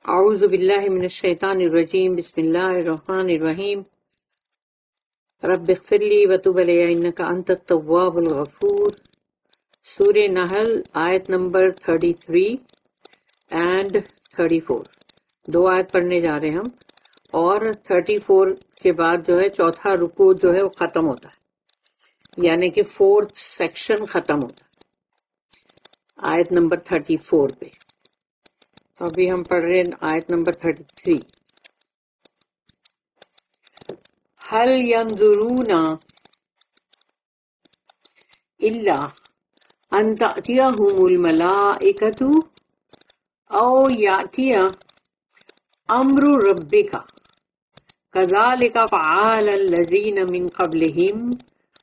اعوذ باللہ من الشیطان الرجیم بسم اللہ الرحمن الرحیم رب اغفر لی وتب علی انک انت التواب الغفور۔ سورہ نحل آیت نمبر 33 اینڈ 34، دو آیت پڑھنے جا رہے ہیں ہم، اور 34 کے بعد جو ہے چوتھا رکوع جو ہے وہ ختم ہوتا ہے، یعنی کہ فورتھ سیکشن ختم ہوتا ہے آیت نمبر 34 پہ۔ تو ابھی ہم پڑھ رہے ہیں آیت نمبر 33۔ هل ينظرون إلا أن تأتيهم الملائكة أو يأتي أمر ربك كذلك فعل الذين من قبلهم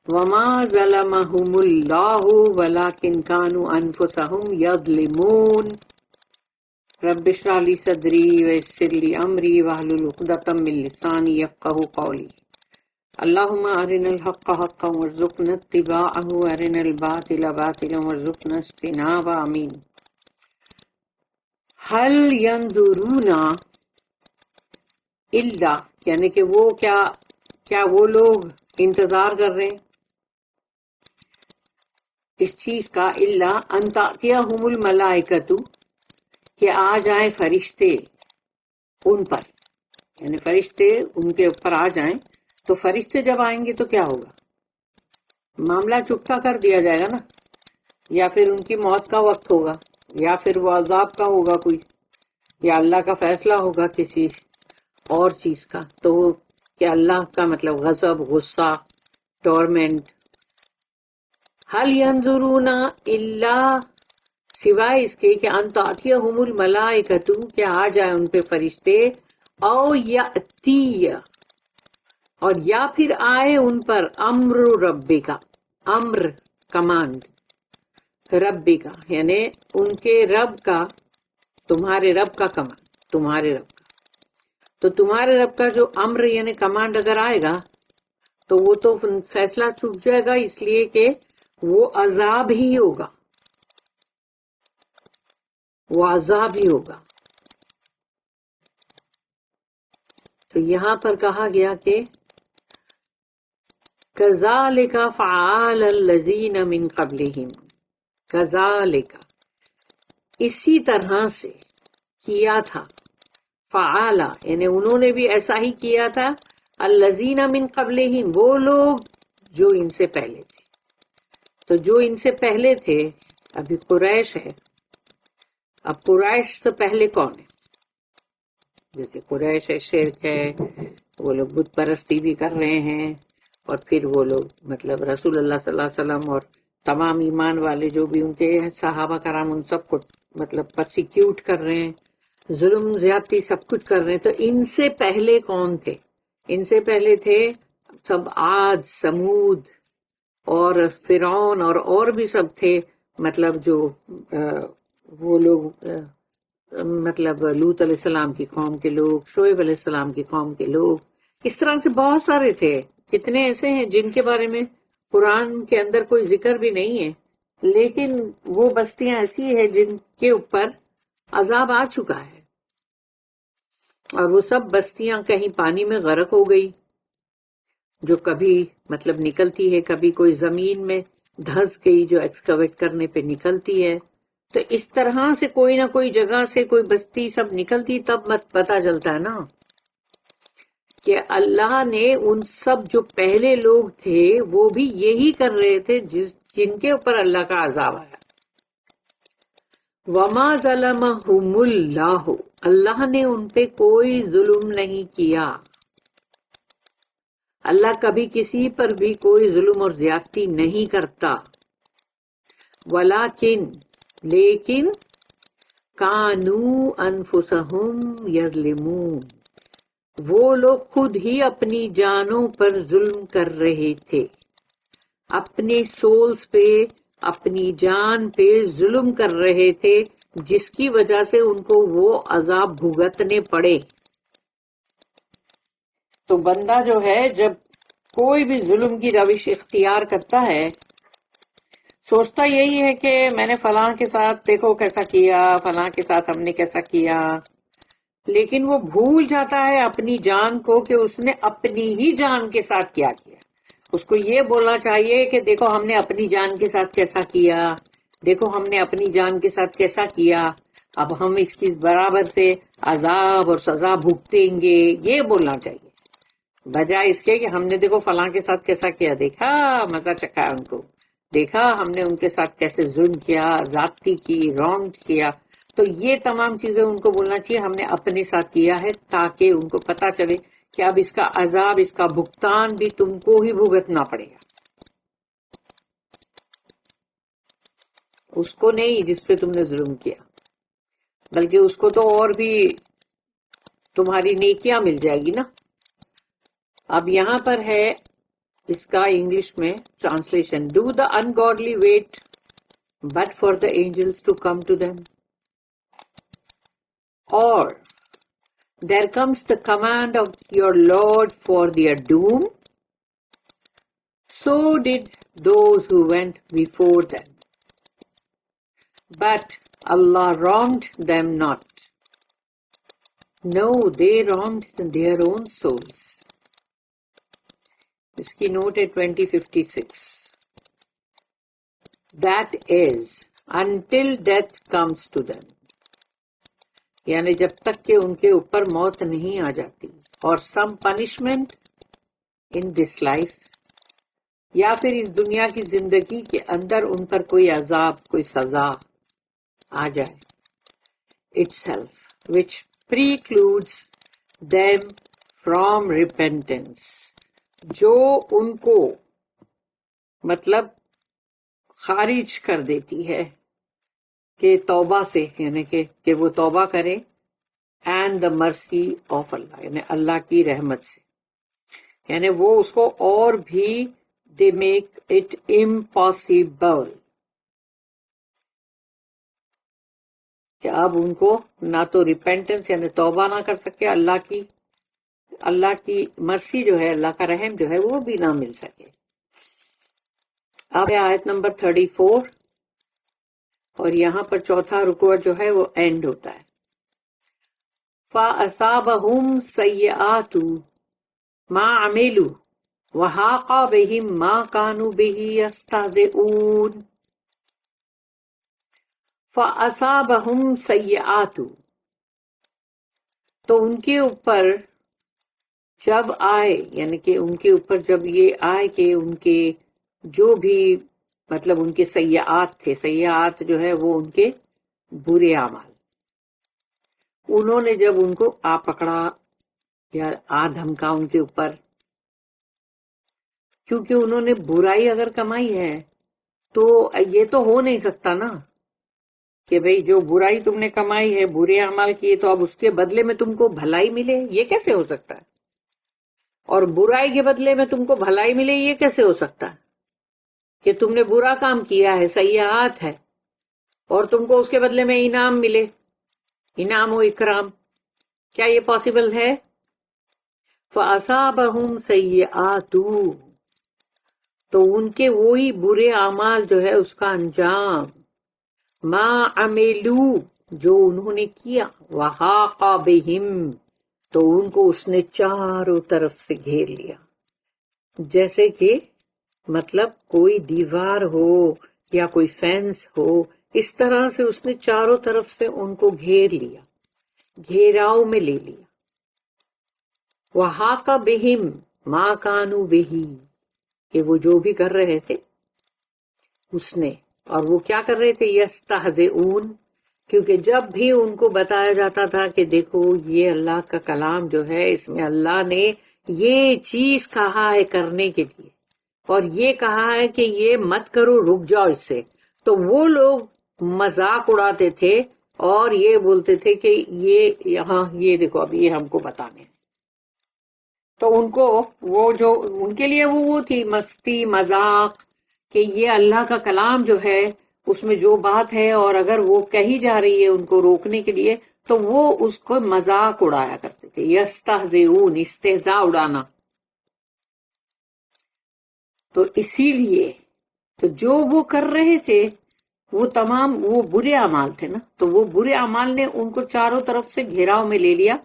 وما ظلمهم الله ولكن كانوا أنفسهم يظلمون۔ رب اشرح لي صدري ويسر لي أمري واحلل عقدة من لساني يفقهوا قولي۔ اللهم أرنا الحق حقا وارزقنا اتباعه وأرنا الباطل باطلا وارزقنا اجتنابه، آمین۔ هل ينظرون الا، یعنی کہ وہ کیا وہ لوگ انتظار کر رہے ہیں اس چیز کا، الا ان تأتيهم الملائکۃ، کہ آ جائیں فرشتے ان پر، یعنی فرشتے ان کے اوپر آ جائیں۔ تو فرشتے جب آئیں گے تو کیا ہوگا؟ معاملہ چکتا کر دیا جائے گا نا، یا پھر ان کی موت کا وقت ہوگا، یا پھر وہ عذاب کا ہوگا کوئی، یا اللہ کا فیصلہ ہوگا کسی اور چیز کا۔ تو کہ اللہ کا مطلب غضب، غصہ، ٹورمنٹ۔ هل ينظرون الا، سوائے اس کے کہ ان تأتیہم الملائکۃ، کہ آ جائے ان پہ فرشتے، او یأتی، اور یا پھر آئے ان پر امر ربی کا، امر کمانڈ ربی کا، یعنی ان کے رب کا، تمہارے رب کا کمانڈ، تمہارے رب کا۔ تو تمہارے رب کا جو امر یعنی کمانڈ اگر آئے گا تو وہ تو فیصلہ چک جائے گا، اس لیے کہ وہ عذاب ہی ہوگا، وہ عذاب ہی ہوگا۔ تو یہاں پر کہا گیا کہ کذالک فعل الذین من قبلہم، کذالک، اسی طرح سے کیا تھا، فعل یعنی انہوں نے بھی ایسا ہی کیا تھا، الذین من قبلہم، وہ لوگ جو ان سے پہلے تھے۔ تو جو ان سے پہلے تھے ابھی قریش ہے، اب قریش سے پہلے کون ہے؟ جیسے قریش ہے، شرک ہے، وہ لوگ بت پرستی بھی کر رہے ہیں، اور پھر وہ لوگ مطلب رسول اللہ صلی اللہ علیہ وسلم اور تمام ایمان والے جو بھی ان کے صحابہ کرام ان سب کو مطلب پرسیکیوٹ کر رہے ہیں، ظلم زیادتی سب کچھ کر رہے ہیں۔ تو ان سے پہلے کون تھے؟ ان سے پہلے تھے سب عاد، سمود اور فرعون، اور بھی سب تھے، مطلب جو وہ لوگ مطلب لوط علیہ السلام کی قوم کے لوگ، شعیب علیہ السلام کی قوم کے لوگ، اس طرح سے بہت سارے تھے۔ کتنے ایسے ہیں جن کے بارے میں قرآن کے اندر کوئی ذکر بھی نہیں ہے، لیکن وہ بستیاں ایسی ہیں جن کے اوپر عذاب آ چکا ہے، اور وہ سب بستیاں کہیں پانی میں غرق ہو گئی، جو کبھی مطلب نکلتی ہے، کبھی کوئی زمین میں دھس گئی جو ایکسکیویٹ کرنے پہ نکلتی ہے۔ تو اس طرح سے کوئی نہ کوئی جگہ سے کوئی بستی سب نکلتی، تب پتہ چلتا ہے نا کہ اللہ نے ان سب جو پہلے لوگ تھے وہ بھی یہی کر رہے تھے جن کے اوپر اللہ کا عذاب آیا۔ وما ظلمہم اللہ، اللہ نے ان پہ کوئی ظلم نہیں کیا، اللہ کبھی کسی پر بھی کوئی ظلم اور زیادتی نہیں کرتا۔ ولیکن، لیکن، کانوا انفسہم یظلمون، وہ لوگ خود ہی اپنی جانوں پر ظلم کر رہے تھے، اپنے سولز پہ، اپنی جان پہ ظلم کر رہے تھے، جس کی وجہ سے ان کو وہ عذاب بھگتنے پڑے۔ تو بندہ جو ہے جب کوئی بھی ظلم کی روش اختیار کرتا ہے، سوچتا یہی ہے کہ میں نے فلاں کے ساتھ دیکھو کیسا کیا، فلاں کے ساتھ ہم نے کیسا کیا، لیکن وہ بھول جاتا ہے اپنی جان کو کہ اس نے اپنی ہی جان کے ساتھ کیا کیا. اس کو یہ بولنا چاہیے کہ دیکھو ہم نے اپنی جان کے ساتھ کیسا کیا، دیکھو ہم نے اپنی جان کے ساتھ کیسا کیا، اب ہم اس کی برابر سے عذاب اور سزا بھگتیں گے، یہ بولنا چاہیے، بجائے اس کے کہ ہم نے دیکھو فلاں کے ساتھ کیسا کیا، دیکھا مزہ چکھا ان کو، دیکھا ہم نے ان کے ساتھ کیسے ظلم کیا، زیادتی کی، رانگ کیا. تو یہ تمام چیزیں ان کو بولنا چاہیے ہم نے اپنے ساتھ کیا ہے، تاکہ ان کو پتا چلے کہ اب اس کا عذاب، اس کا بھگتان بھی تم کو ہی بھگتنا پڑے گا، اس کو نہیں جس پہ تم نے ظلم کیا، بلکہ اس کو تو اور بھی تمہاری نیکیاں مل جائے گی نا. اب یہاں پر ہے اس کا انگلش میں ٹرانسلیشن، ڈو دا انگاڈلی wait but for the angels to come to them, or there comes the command of your Lord for their doom, so did those who went before them, but Allah wronged them not. No, they wronged their own souls. اس کی note ہے 2056. That is, until death comes to them. یعنی جب تک کہ ان کے اوپر موت نہیں آ جاتی، اور some punishment in this life، یا پھر اس دنیا کی زندگی کے اندر ان پر کوئی عذاب، کوئی سزا آ جائے itself, which precludes them from repentance، جو ان کو مطلب خارج کر دیتی ہے کہ توبہ سے، یعنی کہ وہ توبہ کرے، اینڈ دا مرسی آف اللہ، یعنی اللہ کی رحمت سے، یعنی وہ اس کو اور بھی دے میک اٹ امپاسبل کہ اب ان کو نہ تو ریپینٹنس یعنی توبہ نہ کر سکے، اللہ کی مرسی جو ہے، اللہ کا رحم جو ہے وہ بھی نہ مل سکے. اب آیت نمبر 34، اور یہاں پر چوتھا رکوع جو ہے وہ اینڈ ہوتا ہے. فَأَصَابَهُمْ سَيِّئَاتُ مَا عَمِلُوا وَحَاقَ بِهِمْ مَا كَانُوا بِهِ يَسْتَهْزِئُونَ. فَأَصَابَهُمْ سَيِّئَاتُ، تو ان کے اوپر جب آئے، یعنی کہ ان کے اوپر جب یہ آئے کہ ان کے جو بھی مطلب ان کے سیئات تھے، سیئات جو ہے وہ ان کے برے اعمال، انہوں نے جب ان کو آ پکڑا یا آ دھمکا ان کے اوپر، کیونکہ انہوں نے برائی اگر کمائی ہے تو یہ تو ہو نہیں سکتا نا کہ بھئی جو برائی تم نے کمائی ہے، برے اعمال کیے، تو اب اس کے بدلے میں تم کو بھلائی ملے، یہ کیسے ہو سکتا ہے؟ اور برائی کے بدلے میں تم کو بھلائی ملے، یہ کیسے ہو سکتا ہے کہ تم نے برا کام کیا ہے، سیئات ہے، اور تم کو اس کے بدلے میں انعام ملے، انعام و اکرام؟ کیا یہ پاسبل ہے؟ فَأَصَابَهُمْ سَيِّئَاتُ، تو ان کے وہی برے اعمال جو ہے اس کا انجام، ما عملو، جو انہوں نے کیا، وحاق بہم، تو ان کو اس نے چاروں طرف سے گھیر لیا، جیسے کہ مطلب کوئی دیوار ہو یا کوئی فینس ہو، اس طرح سے اس نے چاروں طرف سے ان کو گھیر لیا، گھیراؤ میں لے لیا. وحاق بہم ما کانوا بہ، کہ وہ جو بھی کر رہے تھے اس نے، اور وہ کیا کر رہے تھے؟ یستہزئون، کیونکہ جب بھی ان کو بتایا جاتا تھا کہ دیکھو یہ اللہ کا کلام جو ہے، اس میں اللہ نے یہ چیز کہا ہے کرنے کے لیے، اور یہ کہا ہے کہ یہ مت کرو، رک جاؤ اس سے، تو وہ لوگ مذاق اڑاتے تھے اور یہ بولتے تھے کہ یہ یہاں یہ دیکھو اب یہ ہم کو بتانے ہیں. تو ان کو وہ جو ان کے لیے وہ تھی مستی، مذاق، کہ یہ اللہ کا کلام جو ہے اس میں جو بات ہے، اور اگر وہ کہی جا رہی ہے ان کو روکنے کے لیے، تو وہ اس کو مذاق اڑایا کرتے تھے. یستہزئون، استہزاء اڑانا. تو اسی لیے تو جو وہ کر رہے تھے وہ تمام وہ برے اعمال تھے نا، تو وہ برے اعمال نے ان کو چاروں طرف سے گھیراؤ میں لے لیا،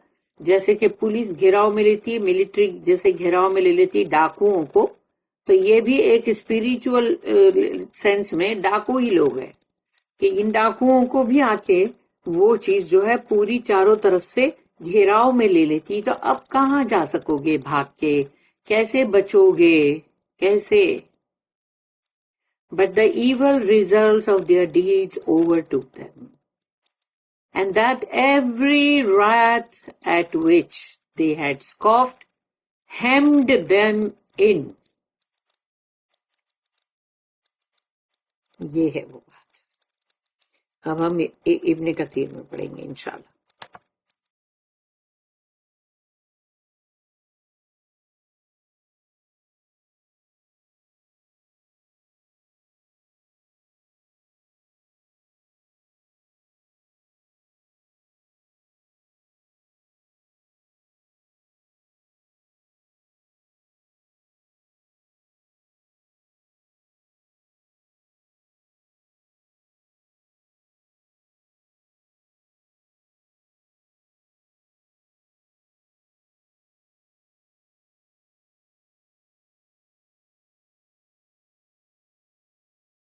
جیسے کہ پولیس گھیراؤ میں لیتی ہے، ملٹری جیسے گھیراؤ میں لے لیتی ہے ڈاکوؤں کو، تو یہ بھی ایک اسپریچول سینس میں ڈاکو ہی لوگ ہیں کہ ان ڈاکوؤں کو بھی آ کے وہ چیز جو ہے پوری چاروں طرف سے گھیراؤ میں لے لیتی. تو اب کہاں جا سکو گے بھاگ کے، کیسے بچو گے، کیسے؟ But the evil results of their deeds overtook them, and that every wrath at which they had scoffed hemmed them in. یہ ہے وہ بات. اب ہم ابن کثیر میں پڑھیں گے انشاءاللہ.